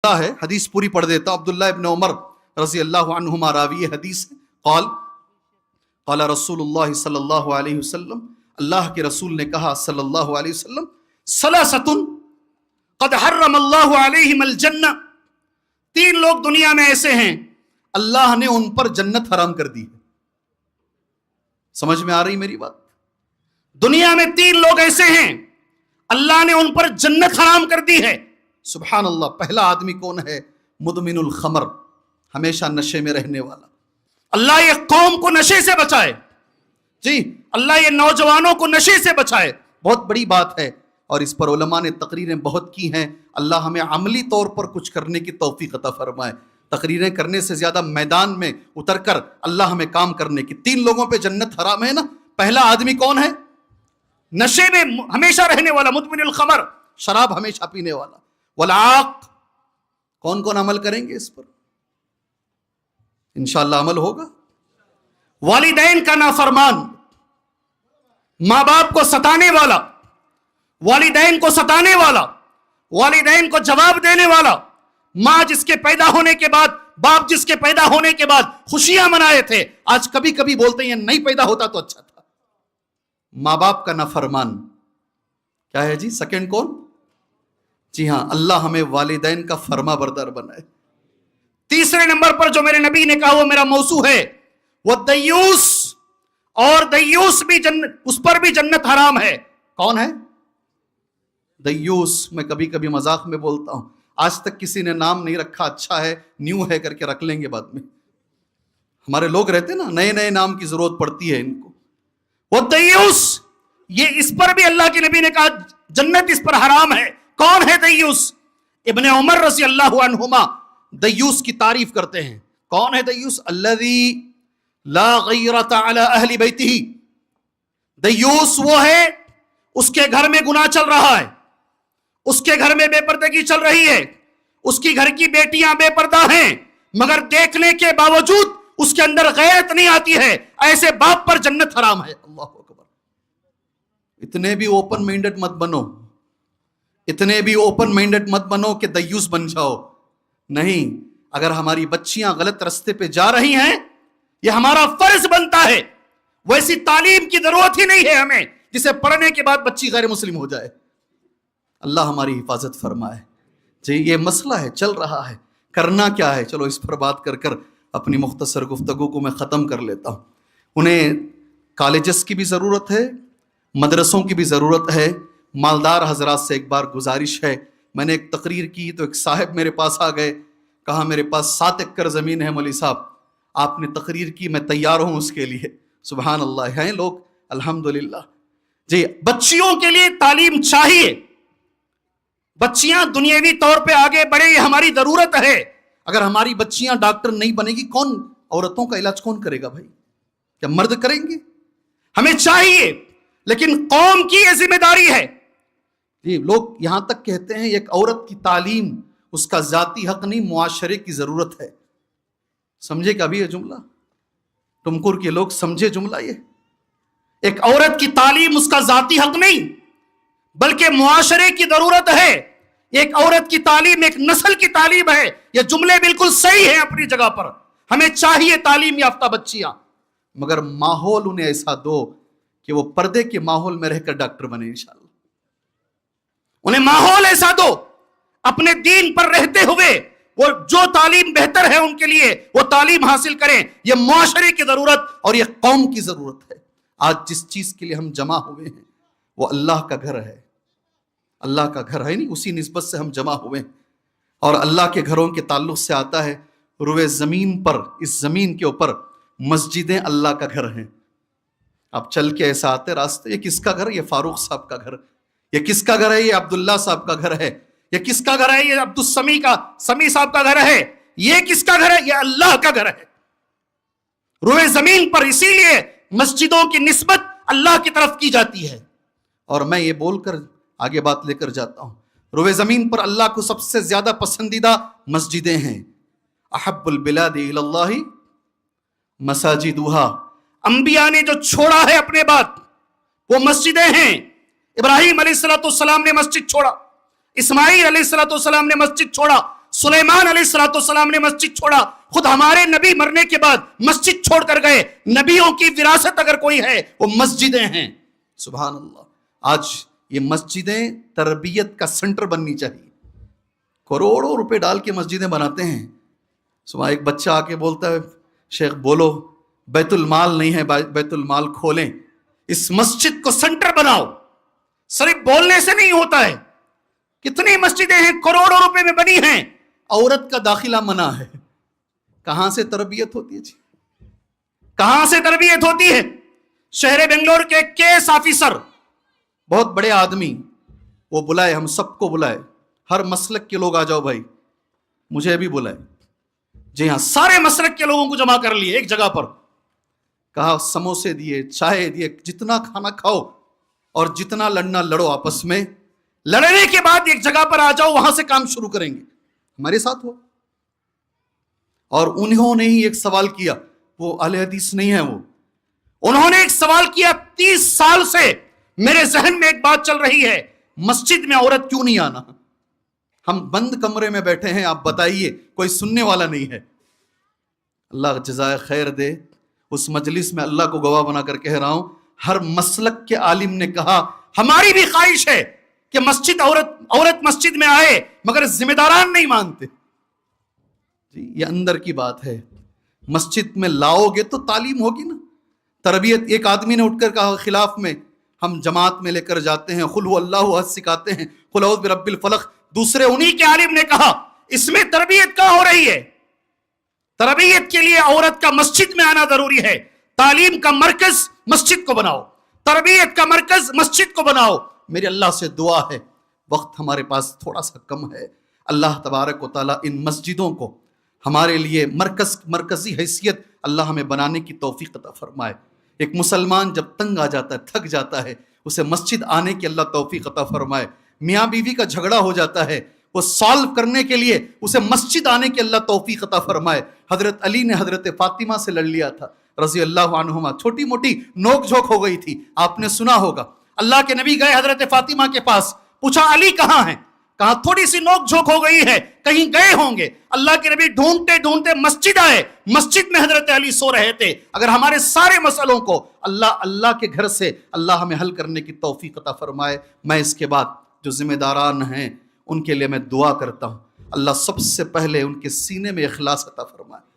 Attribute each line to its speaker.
Speaker 1: ہے حدیث پوری پڑھ دیتا ہوں. عبداللہ ابن عمر رضی اللہ عنہما راوی حدیث ہے. قال رسول اللہ صلی اللہ علیہ وسلم, اللہ کے رسول نے کہا صلی اللہ علیہ وسلم, ثلاثۃ قد حرم اللہ علیہم الجنہ, تین لوگ دنیا میں ایسے ہیں اللہ نے ان پر جنت حرام کر دی ہے. سمجھ میں آ رہی میری بات؟ دنیا میں تین لوگ ایسے ہیں اللہ نے ان پر جنت حرام کر دی ہے. سبحان اللہ. پہلا آدمی کون ہے؟ مدمن الخمر, ہمیشہ نشے میں رہنے والا. اللہ یہ قوم کو نشے سے بچائے, جی اللہ یہ نوجوانوں کو نشے سے بچائے. بہت بڑی بات ہے اور اس پر علماء نے تقریریں بہت کی ہیں. اللہ ہمیں عملی طور پر کچھ کرنے کی توفیق عطا فرمائے. تقریریں کرنے سے زیادہ میدان میں اتر کر اللہ ہمیں کام کرنے کی. تین لوگوں پہ جنت حرام ہے نا. پہلا آدمی کون ہے؟ نشے میں ہمیشہ رہنے والا, مدمن الخمر, شراب ہمیشہ پینے والا. والعاق, کون کون عمل کریں گے اس پر؟ انشاءاللہ عمل ہوگا. والدین کا نافرمان, ماں باپ کو ستانے والا, والدین کو ستانے والا, والدین کو جواب دینے والا. ماں جس کے پیدا ہونے کے بعد, باپ جس کے پیدا ہونے کے بعد خوشیاں منائے تھے, آج کبھی کبھی بولتے ہیں نہیں پیدا ہوتا تو اچھا تھا. ماں باپ کا نافرمان کیا ہے جی؟ سیکنڈ کون؟ جی ہاں, اللہ ہمیں والدین کا فرما بردار بنائے. تیسرے نمبر پر جو میرے نبی نے کہا وہ میرا موضوع ہے, وہ دیوس, اور دیوس بھی اس پر بھی جنت حرام ہے. کون ہے دیوس؟ میں کبھی کبھی مذاق میں بولتا ہوں, آج تک کسی نے نام نہیں رکھا, اچھا ہے نیو ہے کر کے رکھ لیں گے بعد میں. ہمارے لوگ رہتے نا, نئے نئے نام کی ضرورت پڑتی ہے ان کو. وہ دیوس, یہ اس پر بھی اللہ کے نبی نے کہا جنت اس پر حرام ہے. کون ہے دیوس؟ ابن عمر رضی اللہ عنہما دیوس کی تعریف کرتے ہیں. کون ہے دیوس؟ الذی لا غیرۃ علی اہل بیتہ. دیوس وہ ہے اس کے گھر میں گناہ چل رہا ہے, اس کے گھر میں بے پردگی چل رہی ہے, اس کی گھر کی بیٹیاں بے پردہ ہیں, مگر دیکھنے کے باوجود اس کے اندر غیرت نہیں آتی ہے. ایسے باپ پر جنت حرام ہے. اللہ اکبر. اتنے بھی اوپن مائنڈڈ مت بنو, اتنے بھی اوپن مائنڈڈ مت بنو کہ دیوس بن جاؤ. نہیں, اگر ہماری بچیاں غلط رستے پہ جا رہی ہیں, یہ ہمارا فرض بنتا ہے. ویسی تعلیم کی ضرورت ہی نہیں ہے ہمیں جسے پڑھنے کے بعد بچی غیر مسلم ہو جائے. اللہ ہماری حفاظت فرمائے. جی یہ مسئلہ ہے, چل رہا ہے, کرنا کیا ہے؟ چلو اس پر بات کر کر اپنی مختصر گفتگو کو میں ختم کر لیتا ہوں. انہیں کالجز کی بھی ضرورت ہے, مدرسوں کی بھی ضرورت ہے. مالدار حضرات سے ایک بار گزارش ہے, میں نے ایک تقریر کی تو ایک صاحب میرے پاس آ گئے, کہا میرے پاس 7 ایکڑ زمین ہے مولوی صاحب, آپ نے تقریر کی, میں تیار ہوں اس کے لیے. سبحان اللہ, ہیں لوگ الحمدللہ. جی بچیوں کے لیے تعلیم چاہیے, بچیاں دنیاوی طور پہ آگے بڑھے, یہ ہماری ضرورت ہے. اگر ہماری بچیاں ڈاکٹر نہیں بنے گی, کون عورتوں کا علاج کون کرے گا بھائی؟ کیا مرد کریں گے؟ ہمیں چاہیے, لیکن قوم کی یہ ذمہ داری ہے. جی لوگ یہاں تک کہتے ہیں ایک عورت کی تعلیم اس کا ذاتی حق نہیں, معاشرے کی ضرورت ہے. سمجھے کبھی یہ جملہ؟ ٹمکر کے لوگ سمجھے جملہ یہ؟ ایک عورت کی تعلیم اس کا ذاتی حق نہیں بلکہ معاشرے کی ضرورت ہے. ایک عورت کی تعلیم ایک نسل کی تعلیم ہے. یہ جملے بالکل صحیح ہیں اپنی جگہ پر. ہمیں چاہیے تعلیم یافتہ بچیاں, مگر ماحول انہیں ایسا دو کہ وہ پردے کے ماحول میں رہ کر ڈاکٹر بنے انشاءاللہ. انہیں ماحول ایسا دو اپنے دین پر رہتے ہوئے وہ جو تعلیم بہتر ہے ان کے لیے وہ تعلیم حاصل کریں. یہ معاشرے کی ضرورت اور یہ قوم کی ضرورت ہے. آج جس چیز کے لیے ہم جمع ہوئے ہیں وہ اللہ کا گھر ہے. اللہ کا گھر ہے نہیں, اسی نسبت سے ہم جمع ہوئے ہیں. اور اللہ کے گھروں کے تعلق سے آتا ہے روئے زمین پر, اس زمین کے اوپر مسجدیں اللہ کا گھر ہیں. آپ چل کے ایسا آتے راستے, یہ کس کا گھر؟ یہ فاروق صاحب کا گھر. یہ کس کا گھر ہے؟ یہ عبداللہ صاحب کا گھر ہے. یہ کس کا گھر ہے؟ یہ سمی صاحب کا گھر ہے. یہ کس کا گھر ہے؟ یہ اللہ کا گھر ہے روئے زمین پر. اسی لیے مسجدوں کی نسبت اللہ کی طرف کی جاتی ہے. اور میں یہ بول کر آگے بات لے کر جاتا ہوں, روئے زمین پر اللہ کو سب سے زیادہ پسندیدہ مسجدیں ہیں. احب البلاد الی اللہ مساجدها. انبیاء نے جو چھوڑا ہے اپنے بعد وہ مسجدیں ہیں. ابراہیم علیہ السلام نے مسجد چھوڑا, اسماعیل علیہ السلام نے مسجد چھوڑا, سلیمان علیہ السلام نے مسجد چھوڑا، خود ہمارے نبی مرنے کے بعد مسجد چھوڑ کر گئے۔ نبیوں کی وراثت اگر کوئی ہے وہ مسجدیں ہیں۔ سبحان اللہ۔ آج یہ مسجدیں تربیت کا سنٹر بننی چاہیے۔ کروڑوں روپے ڈال کے مسجدیں بناتے ہیں، صبح ایک بچہ آ کے بولتا ہے شیخ بولو بیت المال نہیں ہے، بیت المال کھولیں، اس مسجد کو سنٹر بناؤ۔ صرف بولنے سے نہیں ہوتا ہے، کتنی مسجدیں ہیں کروڑوں روپے میں بنی ہیں، عورت کا داخلہ منع ہے۔ کہاں سے تربیت ہوتی ہے جی؟ کہاں سے تربیت ہوتی ہے؟ شہر بنگلور کے کیس آفیسر، بہت بڑے آدمی، وہ بلائے، ہم سب کو بلائے، ہر مسلک کے لوگ آ جاؤ بھائی، مجھے بھی بلائے، جی ہاں، سارے مسلک کے لوگوں کو جمع کر لیے ایک جگہ پر، کہا سموسے دیے، چائے دیے، جتنا کھانا کھاؤ اور جتنا لڑنا لڑو آپس میں، لڑنے کے بعد ایک جگہ پر آ جاؤ، وہاں سے کام شروع کریں گے۔ ہمارے ساتھ ہو۔ اور انہوں نے ہی ایک سوال کیا، وہ اہل حدیث نہیں ہے، وہ انہوں نے ایک سوال کیا، 30 سال سے میرے ذہن میں ایک بات چل رہی ہے، مسجد میں عورت کیوں نہیں آنا؟ ہم بند کمرے میں بیٹھے ہیں، آپ بتائیے، کوئی سننے والا نہیں ہے۔ اللہ جزائے خیر دے، اس مجلس میں اللہ کو گواہ بنا کر کہہ رہا ہوں، ہر مسلک کے عالم نے کہا ہماری بھی خواہش ہے کہ مسجد عورت مسجد میں آئے، مگر ذمہ داران نہیں مانتے۔ جی یہ اندر کی بات ہے، مسجد میں لاؤ گے تو تعلیم ہوگی نا، تربیت۔ ایک آدمی نے اٹھ کر کہا خلاف میں، ہم جماعت میں لے کر جاتے ہیں، قل هو اللہ احد سکھاتے ہیں، قل اعوذ برب الفلق، دوسرے انہی کے عالم نے کہا اس میں تربیت کہاں ہو رہی ہے؟ تربیت کے لیے عورت کا مسجد میں آنا ضروری ہے۔ تعلیم کا مرکز مسجد کو بناؤ، تربیت کا مرکز مسجد کو بناؤ۔ میرے اللہ سے دعا ہے، وقت ہمارے پاس تھوڑا سا کم ہے، اللہ تبارک و تعالیٰ ان مسجدوں کو ہمارے لیے مرکزی حیثیت اللہ ہمیں بنانے کی توفیق عطا فرمائے۔ ایک مسلمان جب تنگ آ جاتا ہے، تھک جاتا ہے، اسے مسجد آنے کی اللہ توفیق عطا فرمائے۔ میاں بیوی کا جھگڑا ہو جاتا ہے، وہ سالو کرنے کے لیے اسے مسجد آنے کی اللہ توفیق عطا فرمائے۔ حضرت علی نے حضرت فاطمہ سے لڑ لیا تھا رضی اللہ عنہما، چھوٹی موٹی نوک جھوک ہو گئی تھی، آپ نے سنا ہوگا۔ اللہ کے نبی گئے حضرت فاطمہ کے پاس، پوچھا علی کہاں ہیں؟ کہا تھوڑی سی نوک جھوک ہو گئی ہے، کہیں گئے ہوں گے۔ اللہ کے نبی ڈھونڈتے ڈھونڈتے مسجد آئے، مسجد میں حضرت علی سو رہے تھے۔ اگر ہمارے سارے مسئلوں کو اللہ کے گھر سے اللہ ہمیں حل کرنے کی توفیق عطا فرمائے۔ میں اس کے بعد جو ذمہ داران ہیں ان کے لیے میں دعا کرتا ہوں، اللہ سب سے پہلے ان کے سینے میں اخلاص عطا فرمائے۔